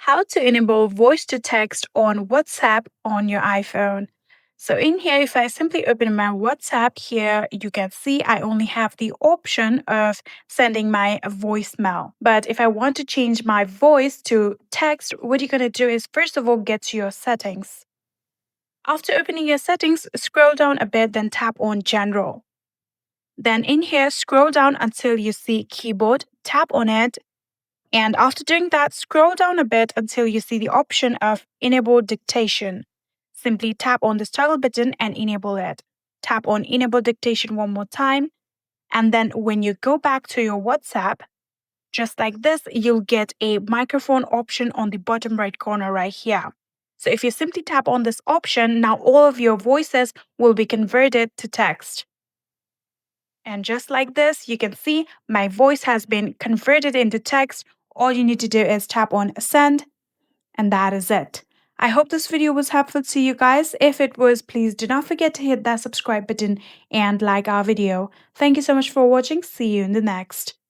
how to enable voice to text on WhatsApp on your iPhone. So in here, if I simply open my WhatsApp here, you can see I only have the option of sending my voicemail. But if I want to change my voice to text, what you're going to do is first of all, get to your settings. After opening your settings, scroll down a bit, then tap on General. Then in here, scroll down until you see Keyboard, tap on it. And after doing that, scroll down a bit until you see the option of Enable Dictation. Simply tap on this toggle button and enable it. Tap on Enable Dictation one more time. And then when you go back to your WhatsApp, just like this, you'll get a microphone option on the bottom right corner right here. So if you simply tap on this option, now all of your voices will be converted to text. And just like this, you can see my voice has been converted into text. All you need to do is tap on Send, and that is it. I hope this video was helpful to you guys. If it was, please do not forget to hit that subscribe button and like our video. Thank you so much for watching. See you in the next.